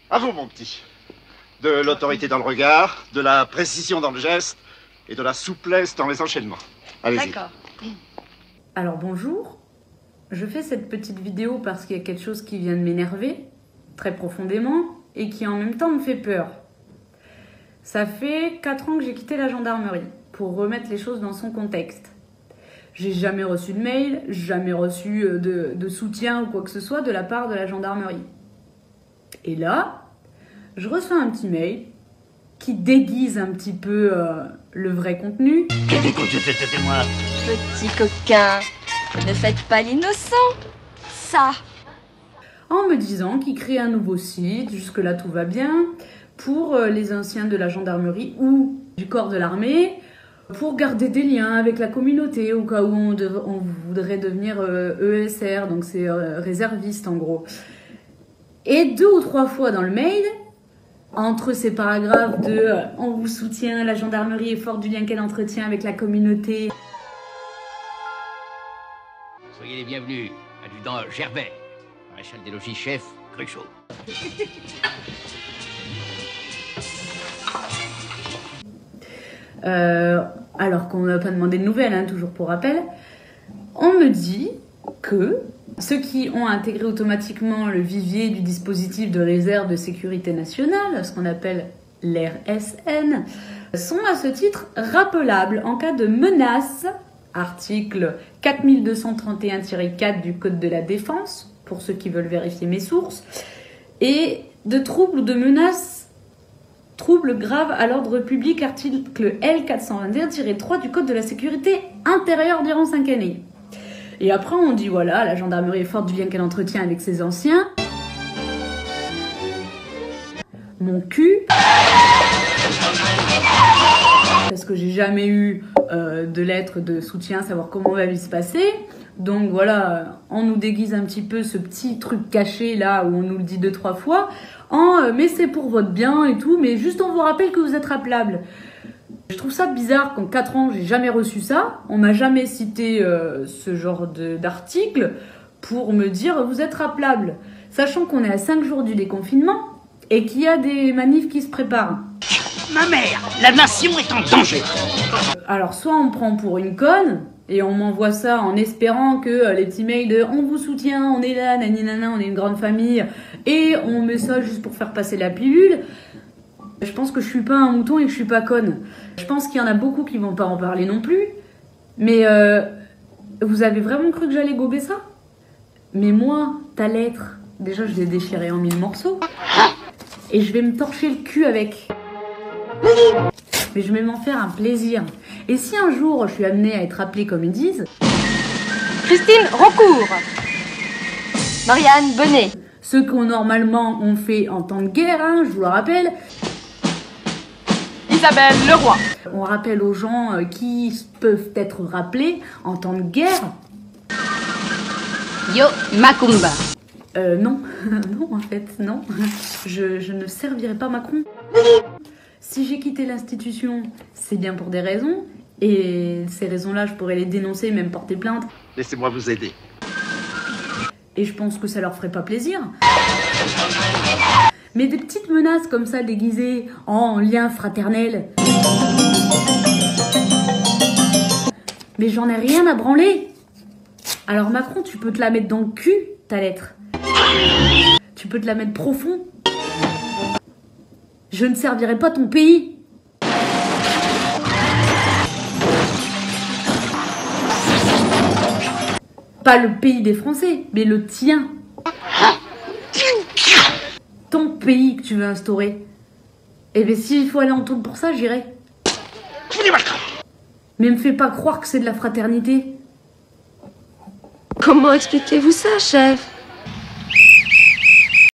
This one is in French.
À vous, mon petit. De l'autorité dans le regard, de la précision dans le geste et de la souplesse dans les enchaînements. Allez-y. D'accord. Alors bonjour, je fais cette petite vidéo parce qu'il y a quelque chose qui vient de m'énerver, très profondément, et qui en même temps me fait peur. Ça fait 4 ans que j'ai quitté la gendarmerie, pour remettre les choses dans son contexte. J'ai jamais reçu de mail, jamais reçu de soutien ou quoi que ce soit de la part de la gendarmerie. Et là, je reçois un petit mail qui déguise un petit peu le vrai contenu. Qu'est-ce que tu fais de moi? Petit coquin, ne faites pas l'innocent. Ça. En me disant qu'il crée un nouveau site, jusque-là tout va bien, pour les anciens de la gendarmerie ou du corps de l'armée, pour garder des liens avec la communauté au cas où on voudrait devenir ESR, donc c'est réserviste en gros. Et 2 ou 3 fois dans le mail, entre ces paragraphes de on vous soutient, la gendarmerie est forte du lien qu'elle entretient avec la communauté. Soyez les bienvenus, adjudant Gervais, maréchal des logis chef Cruchot. Alors qu'on ne m'a pas demandé de nouvelles, hein, toujours pour rappel, on me dit que ceux qui ont intégré automatiquement le vivier du dispositif de réserve de sécurité nationale, ce qu'on appelle l'RSN, sont à ce titre rappelables en cas de menace, article 4231-4 du Code de la Défense, pour ceux qui veulent vérifier mes sources, et de troubles ou de menaces, troubles graves à l'ordre public, article L421-3 du Code de la sécurité intérieure durant 5 années. Et après, on dit, voilà, la gendarmerie est forte du lien qu'elle entretient avec ses anciens. Mon cul. Parce que j'ai jamais eu de lettre de soutien, savoir comment va lui se passer. Donc voilà, on nous déguise un petit peu ce petit truc caché là, où on nous le dit 2-3 fois, mais c'est pour votre bien et tout, mais juste on vous rappelle que vous êtes rappelable. Je trouve ça bizarre qu'en 4 ans, j'ai jamais reçu ça. On m'a jamais cité ce genre d'article pour me dire vous êtes rappelable. Sachant qu'on est à 5 jours du déconfinement et qu'il y a des manifs qui se préparent. Ma mère, la nation est en danger. Alors soit on me prend pour une conne et on m'envoie ça en espérant que les petits mails de on vous soutient, on est là, naninana, on est une grande famille, et on met ça juste pour faire passer la pilule. Je pense que je suis pas un mouton et que je suis pas conne. Je pense qu'il y en a beaucoup qui vont pas en parler non plus. Mais vous avez vraiment cru que j'allais gober ça? Mais moi, ta lettre, déjà je l'ai déchirée en 1000 morceaux. Et je vais me torcher le cul avec. Mais je vais m'en faire un plaisir. Et si un jour je suis amenée à être appelée comme ils disent... Christine Roncourt. Marianne Bonnet. Ce qu'on normalement on fait en temps de guerre, hein, je vous le rappelle. Isabelle Leroy. On rappelle aux gens qui peuvent être rappelés en temps de guerre. Yo Macumba. Non, non en fait, non. Je ne servirai pas Macron. Si j'ai quitté l'institution, c'est bien pour des raisons. Et ces raisons-là, je pourrais les dénoncer, même porter plainte. Laissez-moi vous aider. Et je pense que ça leur ferait pas plaisir. Mais des petites menaces comme ça déguisées en lien fraternel. Mais j'en ai rien à branler. Alors Macron, tu peux te la mettre dans le cul, ta lettre. Tu peux te la mettre profond. Je ne servirai pas ton pays. Pas le pays des Français, mais le tien. Ton pays que tu veux instaurer. Eh bien, s'il faut aller en taule pour ça, j'irai. Mais me fais pas croire que c'est de la fraternité. Comment expliquez-vous ça, chef?